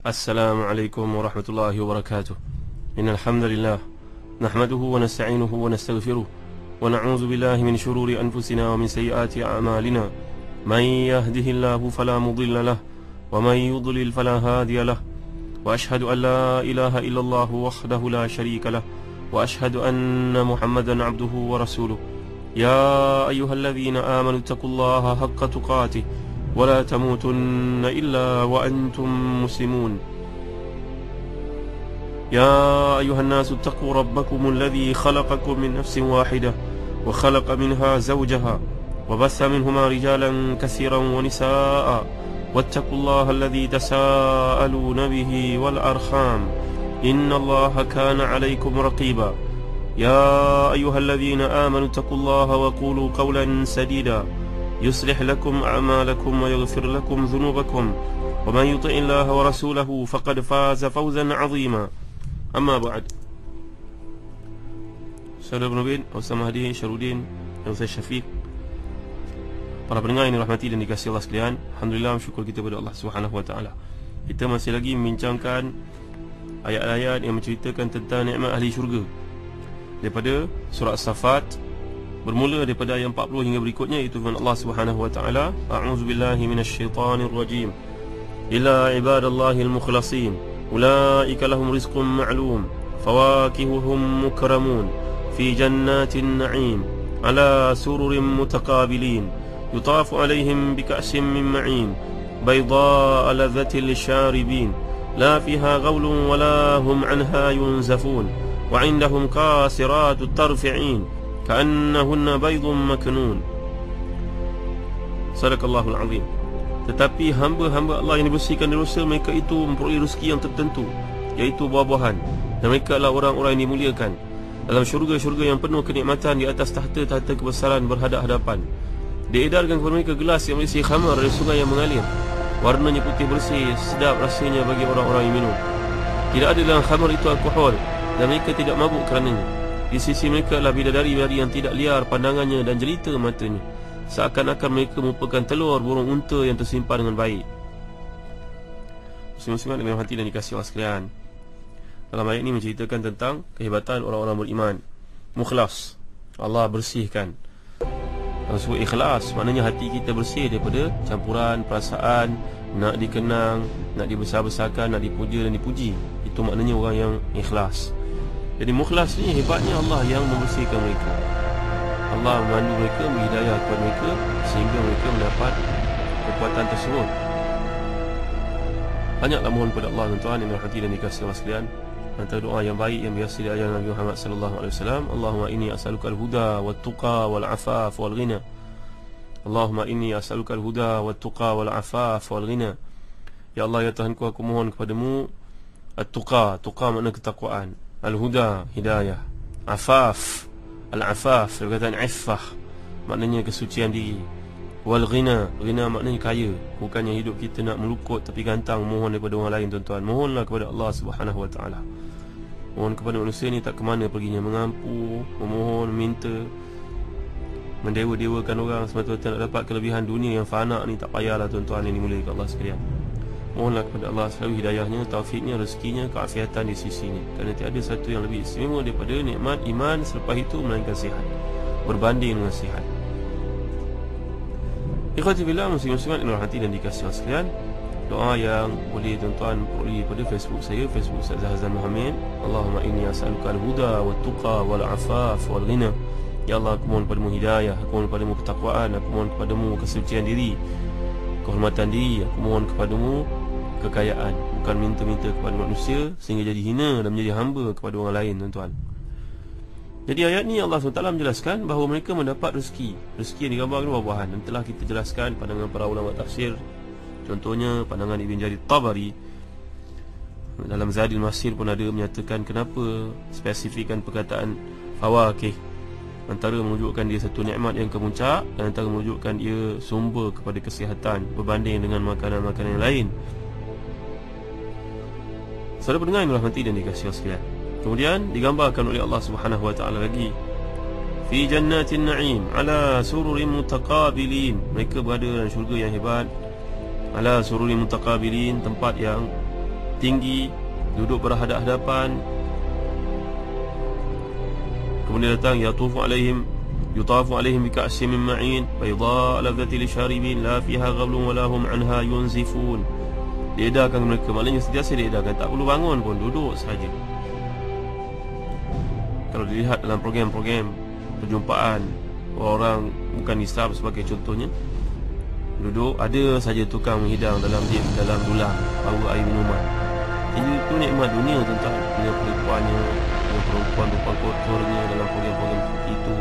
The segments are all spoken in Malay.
السلام عليكم ورحمة الله وبركاته. إن الحمد لله نحمده ونستعينه ونستغفره ونعوذ بالله من شرور أنفسنا ومن سيئات أعمالنا. من يهده الله فلا مضل له ومن يضلل فلا هادي له، وأشهد أن لا إله إلا الله وحده لا شريك له، وأشهد أن محمدا عبده ورسوله. يا أيها الذين آمنوا اتقوا الله حق تقاته ولا تموتن إلا وأنتم مسلمون. يا أيها الناس اتقوا ربكم الذي خلقكم من نفس واحدة وخلق منها زوجها وبث منهما رجالا كثيرا ونساء، واتقوا الله الذي تساءلون به والأرحام إن الله كان عليكم رقيبا. يا أيها الذين آمنوا اتقوا الله وقولوا قولا سديدا يصلح لكم أعمالكم ويغفر لكم ذنوبكم، ومن يطع الله ورسوله فقد فاز فوزا عظيما. أما بعد. Saudara Nubin, Ustaz Mahdi, Syarudin, dan Ustaz Syafiq, para pendengar yang dirahmati dan dikasihi Allah sekalian, alhamdulillah, syukur kita kepada Allah Subhanahu wa taala. Kita masih lagi membincangkan ayat-ayat yang menceritakan tentang nikmat ahli syurga daripada surah As-Saffat, bermula daripada ayat 40 hingga berikutnya, iaitu firman Allah Subhanahu wa taala, a'udzubillahi minasyaitonir rajim, illa ibadallahil mukhlasin ulaika lahum rizqun ma'lum fawakihuhum mukramun fi jannatin na'im ala sururin mutaqabilin yutafu alaihim bika'sin min ma'in bayda'a ladhatil lisharibin la fiha ghawlun wala hum anha yunzafun wa 'indahum qasiratut tarfi'in ka'annahunna baydun maknun. Sadaqallahul azim. Tetapi hamba-hamba Allah yang dibersihkan dari dosa, mereka itu memperoleh rezeki yang tertentu, iaitu buah-buahan, dan mereka adalah orang-orang yang dimuliakan dalam syurga-syurga yang penuh kenikmatan di atas tahta-tahta kebesaran berhadap-hadapan. Diedarkan kepada mereka gelas yang berisi khamar dari sungai yang mengalir, warnanya putih bersih, sedap rasanya bagi orang-orang yang minum. Tidak ada dalam khamar itu alkohol, dan mereka tidak mabuk kerananya. Di sisi mereka adalah bidadari-bidadari yang tidak liar pandangannya dan jelita matanya, seakan-akan mereka merupakan telur burung unta yang tersimpan dengan baik. Muslim-muslimat dengan hati dan dikasihi Allah sekalian, dalam ayat ini menceritakan tentang kehebatan orang-orang beriman mukhlas. Allah bersihkan. Kalau sebut ikhlas, maknanya hati kita bersih daripada campuran perasaan nak dikenang, nak dibesar-besarkan, nak dipuja dan dipuji. Itu maknanya orang yang ikhlas. Jadi mukhlas ni hebatnya Allah yang membersihkan mereka. Allah memandu mereka, beri hidayah kepada mereka sehingga mereka mendapat kekuatan tersebut. Banyaklah mohon kepada Allah tuan-tuan yang dirahmati dan dikasihi Allah sekalian. Antara doa yang baik yang biasa diajar Nabi Muhammad sallallahu alaihi wasallam, Allahumma inni as'aluka al-huda wat-tuqa wal-'afaf wal-ghina. Allahumma inni as'aluka al-huda wat-tuqa wal-'afaf wal-ghina. Ya Allah, ya Tuhanku, aku mohon kepadamu at-tuqa, tuqa makna ketakwaan, al-huda hidayah, afaf, al-afaf perkataan iffah maknanya kesucian diri, wal ghina, ghina maknanya kaya. Bukannya hidup kita nak melukut tapi gantang mohon daripada orang lain tuan-tuan. Mohonlah kepada Allah Subhanahu wa taala. Mohon kepada manusia ni tak ke mana perginya, mengampu, memohon, minta, mendewa-dewakan orang semata-mata nak dapat kelebihan dunia yang fana ni, tak payahlah tuan-tuan yang dimuliakan Allah sekalian. Mohonlah kepada Allah selalu hidayahnya, taufiknya, rezekinya, keafiatan di sisinya, kerana tiada satu yang lebih istimewa daripada nikmat iman selepas itu melainkan sihat, berbanding dengan sihat. Ikhwati billah, muslim-muslimat yang dirahmati dan dikasihi Allah sekalian, doa yang boleh tuan-tuan peroleh pada Facebook saya, Facebook Ustaz Zahazan Muhammad. Allahumma inni as'aluka al-huda wat-tuqa wal-'afaf wal-ghina. Ya Allah, aku mohon padamu hidayah, aku mohon padamu ketakwaan, aku mohon kepadamu kesucian diri, kehormatan diri, aku mohon kepadamu kekayaan. Bukan minta-minta kepada manusia sehingga jadi hina dan menjadi hamba kepada orang lain tuan-tuan. Jadi ayat ni Allah SWT menjelaskan bahawa mereka mendapat rezeki. Rezeki yang digambarkan buah-buahan, dan telah kita jelaskan pandangan para ulama tafsir. Contohnya pandangan Ibn Jarir Tabari dalam Zadil Masir pun ada menyatakan kenapa spesifikkan perkataan fawakih, antara menunjukkan dia satu nikmat yang kemuncak, dan antara menunjukkan ia sumber kepada kesihatan berbanding dengan makanan-makanan yang lain. Saudara pendengar yang dirahmati dan dikasihi Allah sekalian, kemudian digambarkan oleh Allah Subhanahu wa taala lagi, fi jannatin na'im ala sururin mutaqabilin. Mereka berada dalam syurga yang hebat, ala sururin mutaqabilin, tempat yang tinggi, duduk berhadap-hadapan. Kemudian datang yutafu alaihim bika'sin min ma'in bayda ladzati lisharibin la fiha ghablun wa lahum anha yunzifun. Diedarkan mereka, maknanya sentiasa diedarkan, tak perlu bangun pun, duduk sahaja. Kalau dilihat dalam program-program perjumpaan orang bukan Islam sebagai contohnya, duduk, ada saja tukang menghidang dalam dulang bawa air minuman. Itu nikmat dunia tuan-tuan, dengan perempuannya, dengan perempuan kotornya dalam program-program seperti itu.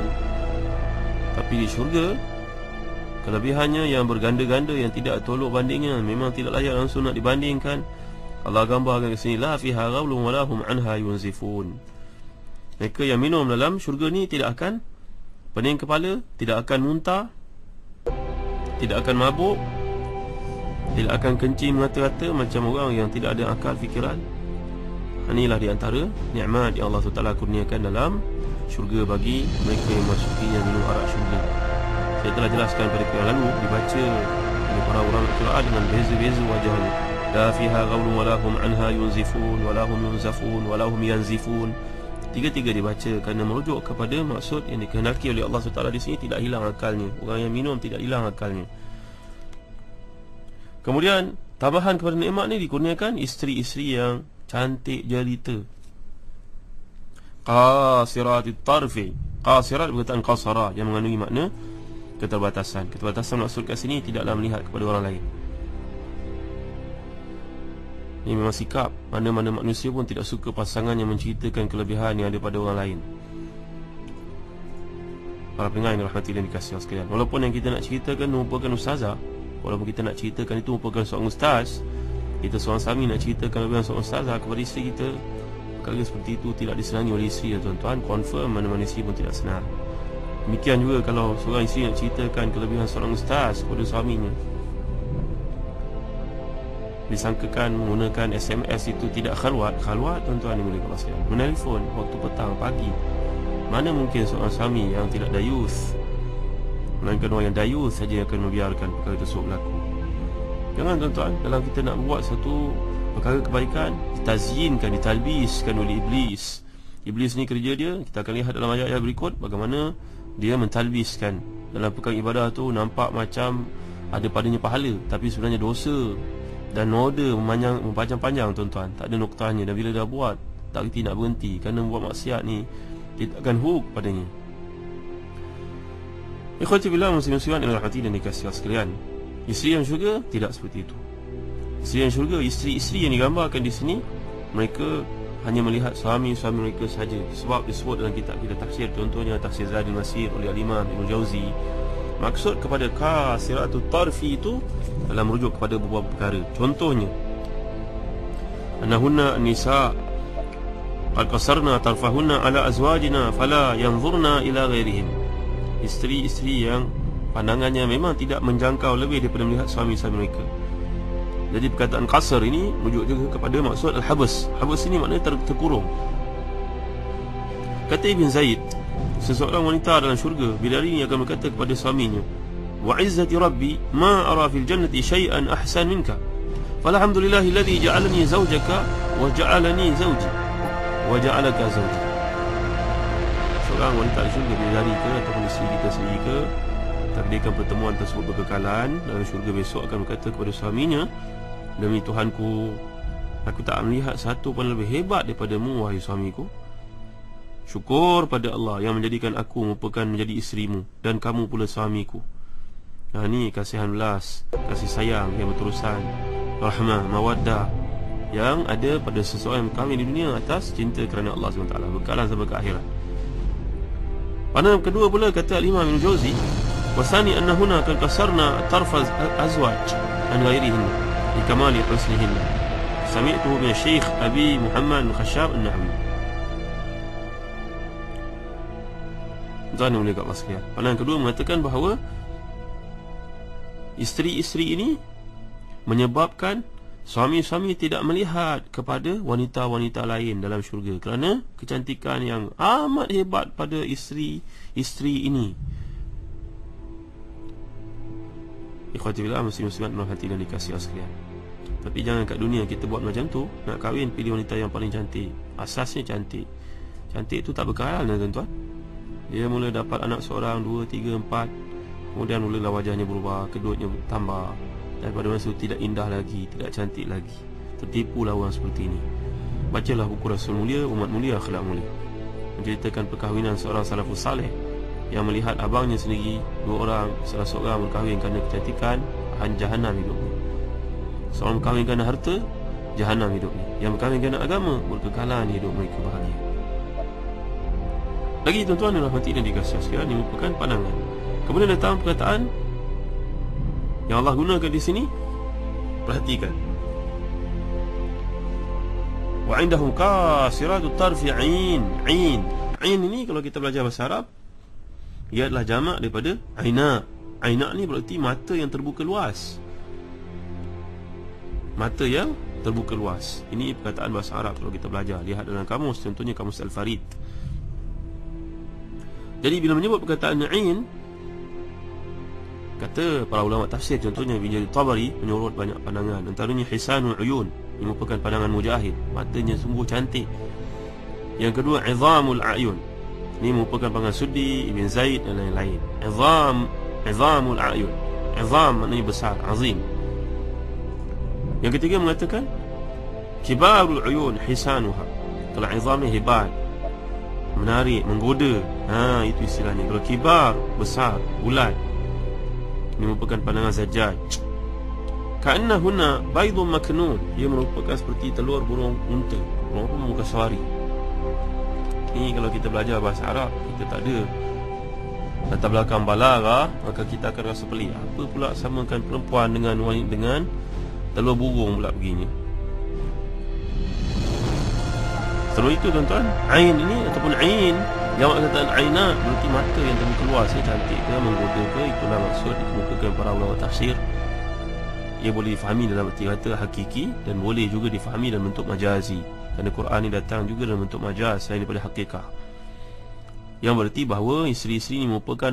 Tapi di syurga, kelebihannya yang berganda-ganda, yang tidak tolok bandingnya, memang tidak layak langsung nak dibandingkan. Allah gambarkan ke sini, la fiha ghaulun wa lahum anha yunzifun. Mereka yang minum dalam syurga ni tidak akan pening kepala, tidak akan muntah, tidak akan mabuk, tidak akan kencing mengata-ngata macam orang yang tidak ada akal fikiran. Inilah di antara nikmat yang Allah SWT kurniakan dalam syurga bagi mereka yang masukinya minum arak syurga. Saya telah jelaskan pada yang lalu, dibaca oleh para ulama Quran dengan beza-beza wajahnya. La fiha ghaulun wa lahum anha yunzifun wa lahum yunzafun wa lahum yanzifun. Tiga-tiga dibaca kerana merujuk kepada maksud yang dikehendaki oleh Allah SWT di sini, tidak hilang akalnya. Orang yang minum tidak hilang akalnya. Kemudian tambahan kepada nikmat ni dikurniakan isteri-isteri yang cantik jelita. Qasiratit tarfi. Qasirat berkaitan qasara yang mengandungi makna keterbatasan. Keterbatasan maksud kat sini tidaklah melihat kepada orang lain. Ini memang sikap mana-mana manusia pun tidak suka pasangan yang menceritakan kelebihan yang ada pada orang lain. Para pendengar yang dirahmati dan dikasihi Allah sekalian, walaupun yang kita nak ceritakan merupakan ustazah, walaupun kita nak ceritakan itu merupakan seorang ustaz, kita seorang suami nak ceritakan kelebihan seorang ustazah kepada isteri kita, perkara seperti itu tidak disenangi oleh isteri, tuan-tuan. Confirm mana-mana isteri pun tidak senang. Demikian juga kalau seorang isteri nak ceritakan kelebihan seorang ustaz kepada suaminya, disangkakan menggunakan SMS itu tidak khalwat, tuan-tuan yang mulia Allah sekalian, menelpon waktu petang, pagi. Mana mungkin seorang suami yang tidak dayuth, melainkan orang yang dayuth saja yang akan membiarkan perkara tersebut berlaku. Jangan tuan-tuan, dalam kita nak buat satu perkara kebaikan, ditazyinkan, ditalbiskan oleh Iblis. Iblis ni kerja dia, kita akan lihat dalam ayat-ayat berikut bagaimana dia mentalbiskan. Dalam perkara ibadah tu nampak macam ada padanya pahala, tapi sebenarnya dosa dan noda memanjang-panjang, tuan-tuan. Tak ada noktahnya. Dan bila dah buat, tak reti nak berhenti. Kerana buat maksiat ni, kita akan hook padanya. Ikhwati billah, muslim-muslimat yang dirahmati dan dikasihi Allah sekalian, isteri yang syurga tidak seperti itu. Isteri yang syurga, isteri-isteri yang digambarkan di sini, mereka hanya melihat suami-suami mereka saja. Sebab disebut dalam kitab kita tafsir, contohnya tafsir Zadul Masir oleh Al-Imam Ibn Jauzi, maksud kepada kasiratul tarfi itu dalam merujuk kepada beberapa perkara. Contohnya, annahunna an-nisa qad qasarna tarfahunna ala azwajina fala yanzurna ila ghairihim. Isteri-isteri yang pandangannya memang tidak menjangkau lebih daripada melihat suami-suami mereka. Jadi perkataan qasar ini merujuk juga kepada maksud al-habs. Habs ini maknanya terkurung. Kata Ibn Zaid, seseorang wanita dalam syurga bila hari ini akan berkata kepada suaminya, wa izzati rabbi ma ara fil jannati syai'an ahsan minka, falhamdulillahilladzi ja'alani zawjaka wa ja'alani zawji wa ja'alaka zawji. Seorang wanita di syurga bila hari ke ataupun isteri kita sendiri ke, takdirkan pertemuan tersebut berkekalan dalam syurga besok, akan berkata kepada suaminya, demi Tuhanku, aku tak melihat satu pun lebih hebat daripadamu wahai suamiku. Syukur pada Allah yang menjadikan aku merupakan menjadi isterimu dan kamu pula suamiku. Nah, ni kasihan belas, kasih sayang yang berterusan, rahmah, mawaddah yang ada pada seseorang yang kahwin di dunia atas cinta kerana Allah SWT, bekalan sampai ke akhirat. Pandangan kedua pula kata Al-Imam Ibn Jauzi, wasani annahuna kan kasarna tarfaz azwaj an ghairihin likamali husnihin. Sami'tuhu min Syekh Abi Muhammad Al-Khashab An-Nahwi. Tuan yang mulia kat Allah sekalian, pandangan kedua mengatakan bahawa isteri-isteri ini menyebabkan suami-suami tidak melihat kepada wanita-wanita lain dalam syurga kerana kecantikan yang amat hebat pada isteri-isteri ini. Ikhwati billah, muslim-muslimat rahmati dan dikasihi Allah sekalian, Tapi jangan kat dunia kita buat macam tu. Nak kahwin pilih wanita yang paling cantik. Asasnya cantik. Cantik tu tak berkekalan tuan-tuan. Dia mula dapat anak seorang, dua, tiga, empat, kemudian mulalah wajahnya berubah, kedutnya tambah. Daripada masa itu tidak indah lagi, tidak cantik lagi. Tertipulah orang seperti ini. Bacalah buku Rasul mulia, umat mulia, akhlak mulia, menceritakan perkahwinan seorang salafus saleh yang melihat abangnya sendiri, dua orang, salah seorang berkahwin kerana kecantikan, jahanam hidupnya. Seorang berkahwin kerana harta, jahanam hidupnya. Yang berkahwin kerana agama, berkekalan hidup mereka bahagia. Lagi tuan-tuan dan rahmati dan dikasihi sekalian, ini merupakan pandangan. Kemudian datang perkataan yang Allah gunakan di sini. Perhatikan. Wa indahum qasiratut tarfi 'ain. 'Ain ini kalau kita belajar bahasa Arab, ia adalah jamak daripada aina. Aina ni berarti mata yang terbuka luas. Mata yang terbuka luas. Ini perkataan bahasa Arab kalau kita belajar. Lihat dalam kamus, contohnya kamus Al-Farid. Jadi bila menyebut perkataan ain, kata para ulama tafsir, contohnya Ibn Jarir Tabari menyorot banyak pandangan. Antaranya hisanul uyun, ini merupakan pandangan Mujahid, matanya sungguh cantik. Yang kedua, izamul a'yun, ini merupakan pandangan Suddi, Ibn Zaid dan lain-lain. Izamul a'yun, izam maknanya besar, azim. Yang ketiga mengatakan kibarul uyun hisanuha, kalau izam ni hebat, menarik, menggoda. Itu istilahnya. Kalau kibar, besar, bulat, ini merupakan pandangan Zajjaj. Ka'anna huna baydun maknun, ia merupakan seperti telur burung unta, burung apa, muka sawari. Ini kalau kita belajar bahasa Arab, kita tak ada latar belakang balaghah, maka kita akan rasa pelik. Apa pula samakan perempuan dengan wanita dengan telur burung pula begini. Setelah itu tuan-tuan, ain ini ataupun ain, jamak kataan aina berarti mata yang terbuka luas, cantik ke, menggoda ke, itulah maksud dikemukakan para ulama tafsir. Ia boleh difahami dalam arti kata hakiki dan boleh juga difahami dalam bentuk majazi, kerana Quran ini datang juga dalam bentuk majaz selain daripada hakikah, yang berarti bahawa isteri-isteri ini merupakan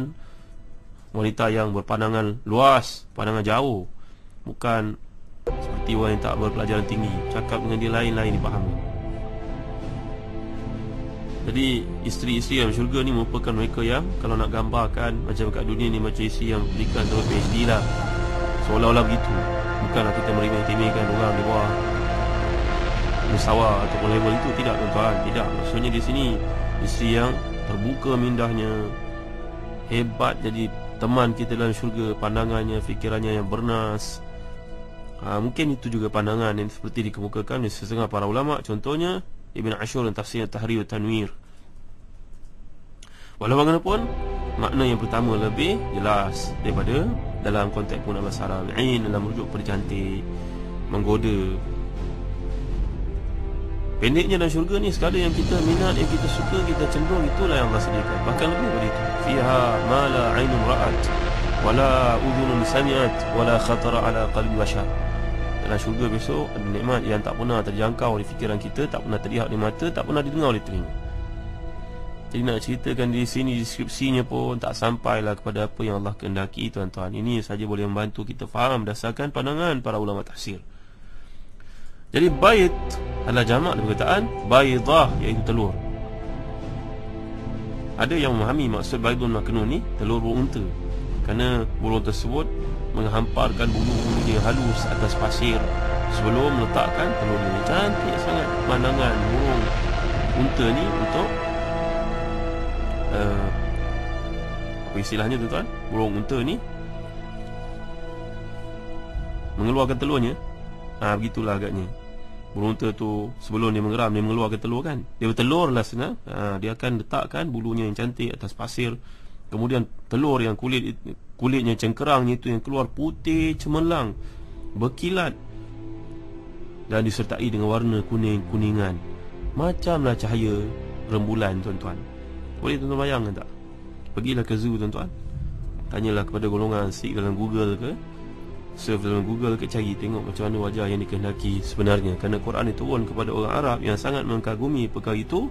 wanita yang berpandangan luas, pandangan jauh, bukan seperti orang yang tak berpelajaran tinggi, cakap dengan dia lain-lain dipahami. Jadi isteri-isteri dalam syurga ni merupakan mereka yang kalau nak gambarkan macam kat dunia ni, macam isteri yang berikan terus PhD lah, seolah-olah begitu. Bukanlah kita meremeh-temehkan orang di bawah musawa ataupun level itu, tidak tuan-tuan, tidak. Maksudnya di sini isteri yang terbuka mindahnya, hebat, jadi teman kita dalam syurga, pandangannya, fikirannya yang bernas. Mungkin itu juga pandangan yang seperti dikemukakan oleh setengah para ulama, contohnya Ibn Ashur dan tafsir Tahrir dan Tanwir. Walau bagaimanapun, makna yang pertama lebih jelas daripada dalam konteks penggunaan bahasa Arab. Ain dalam merujuk pada cantik, menggoda. Pendeknya dalam syurga ni, segala yang kita minat, yang kita suka, kita cenderung, itulah yang Allah sediakan. Bahkan lebih daripada itu, fiha ma la ainun ra'at wala udhunun sami'at wala khatara ala qalbi bashar. Dalam syurga besok ada nikmat yang tak pernah terjangkau di fikiran kita, tak pernah terlihat di mata, tak pernah didengar oleh telinga. Jadi nak ceritakan di sini deskripsinya pun tak sampailah kepada apa yang Allah kehendaki tuan-tuan. Ini saja boleh membantu kita faham berdasarkan pandangan para ulama tafsir. Jadi bait adalah jamak dari perkataan baydah, iaitu telur. Ada yang memahami maksud baydun maknun ni telur burung unta, kerana burung tersebut menghamparkan bulu-bulunya halus atas pasir sebelum meletakkan telurnya. Cantik sangat pemandangan burung unta ni untuk apa istilahnya tuan-tuan, burung unta ni mengeluarkan telurnya. Begitulah agaknya. Burung unta tu sebelum dia mengeram, dia mengeluarkan telur kan. Dia bertelur lah senang. Dia akan letakkan bulunya yang cantik atas pasir. Kemudian telur yang kulitnya cengkerangnya itu yang keluar putih cemerlang, berkilat, dan disertai dengan warna kuning-kuningan, macamlah cahaya rembulan tuan-tuan. Boleh tuan-tuan bayangkan tak? Pergilah ke zoo tuan-tuan, tanyalah kepada golongan Sikh dalam Google ke, surf dalam Google ke, cari tengok macam mana wajah yang dikehendaki sebenarnya. Kerana Quran itu turun kepada orang Arab yang sangat mengagumi perkara itu,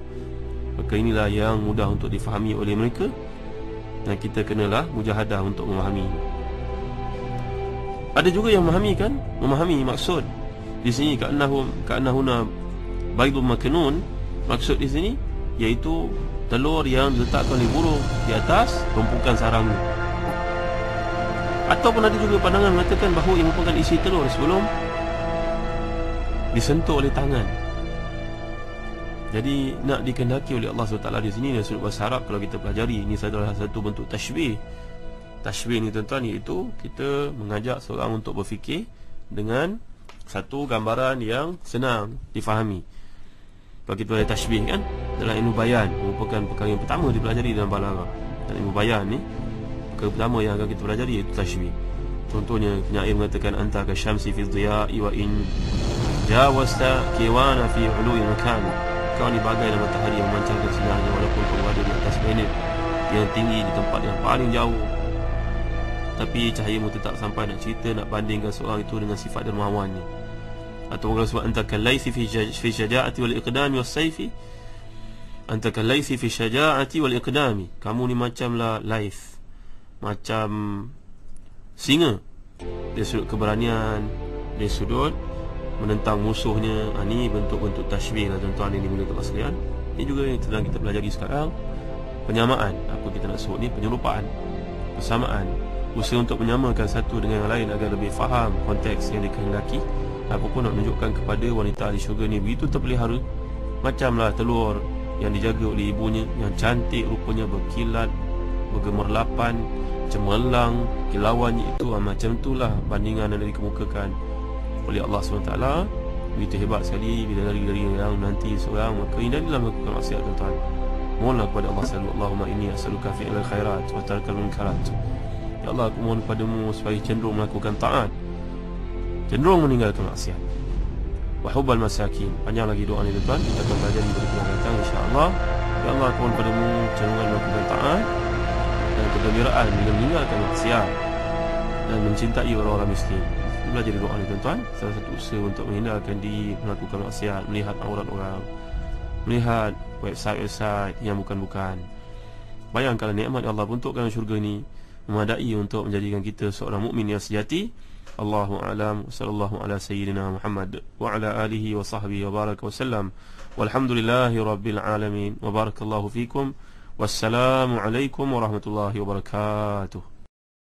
maka inilah yang mudah untuk difahami oleh mereka, dan kita kenalah mujahadah untuk memahami. Ada juga yang memahami maksud Di sini ka'annahuna baydun maknun, maksud di sini iaitu telur yang diletakkan oleh burung di atas tumpukan sarangnya. Ataupun ada juga pandangan mengatakan bahawa ia merupakan isi telur sebelum disentuh oleh tangan. Jadi nak dikehendaki oleh Allah SWT di sini dari sudut bahasa Arab, kalau kita pelajari, ini adalah satu bentuk tashbih. Tashbih ni tuan-tuan, iaitu kita mengajak seorang untuk berfikir dengan satu gambaran yang senang difahami. Kalau kita ada tashbih kan, dalam ilmu bayan, merupakan perkara yang pertama dipelajari dalam balaghah. Dalam ilmu bayan ni, perkara pertama yang akan kita pelajari iaitu tashbih. Contohnya penyair mengatakan, anta ka syamsi fi dhiya'i wa in jawasta kiwana fi ulu'i makan. Kau ni bagai matahari yang memancarkan sinarnya walaupun kau berada di atas planet yang tinggi, di tempat yang paling jauh, tapi cahayamu tetap sampai. Nak cerita, nak bandingkan seorang itu dengan sifat dermawannya. Atau kalau sebab anta kalaisi fi syaja'ati wal iqdami was sayfi, anta kalaisi fi syaja'ati wal iqdami, kamu ni macamlah Laith, macam singa dari sudut keberanian, dari sudut menentang musuhnya. Ini bentuk-bentuk tashbih lah tuan-tuan, ini mulia Allah sekalian. Ini juga yang sedang kita pelajari sekarang, penyamaan. Apa kita nak sebut ni? Penyerupaan, persamaan, usaha untuk menyamakan satu dengan yang lain agar lebih faham konteks yang dikehendaki. Apapun nak menunjukkan kepada wanita di syurga ni begitu terpelihara, macamlah telur yang dijaga oleh ibunya, yang cantik rupanya, berkilat, bergemerlapan, cemerlang, kilauannya itu. Macam itulah bandingan yang dikemukakan oleh Allah SWT. Begitu hebat sekali bila dari yang nanti seorang, maka hindarilah melakukan maksiat tuan-tuan. Mohonlah kepada Allah selalu, Allahumma inni as'aluka fi'lal khairat wa tarkal munkarat. Ya Allah, aku mohon padamu supaya cenderung melakukan taat, cenderung meninggalkan maksiat. Wa hubbal masakin. Panjang lagi doa ni tuan-tuan, kita akan belajar di bulan datang insya-Allah. Ya Allah, aku mohon padamu cenderungan melakukan taat dan kegembiraan bila meninggalkan maksiat dan mencintai orang-orang miskin. Belajar doa ni tuan-tuan, salah satu usaha untuk menghindarkan diri melakukan maksiat, melihat aurat orang, melihat website-website yang bukan-bukan. Bayangkanlah nikmat Allah untukkan syurga ni memadai untuk menjadikan kita seorang mukmin yang sejati. Allahu a'lam. Sallallahu ala sayyidina Muhammad wa ala alihi wa sahbihi wa baraka wa sallam. Walhamdulillahi rabbil alamin. Wa barakallahu fikum. Wassalamu alaikum warahmatullahi wabarakatuh.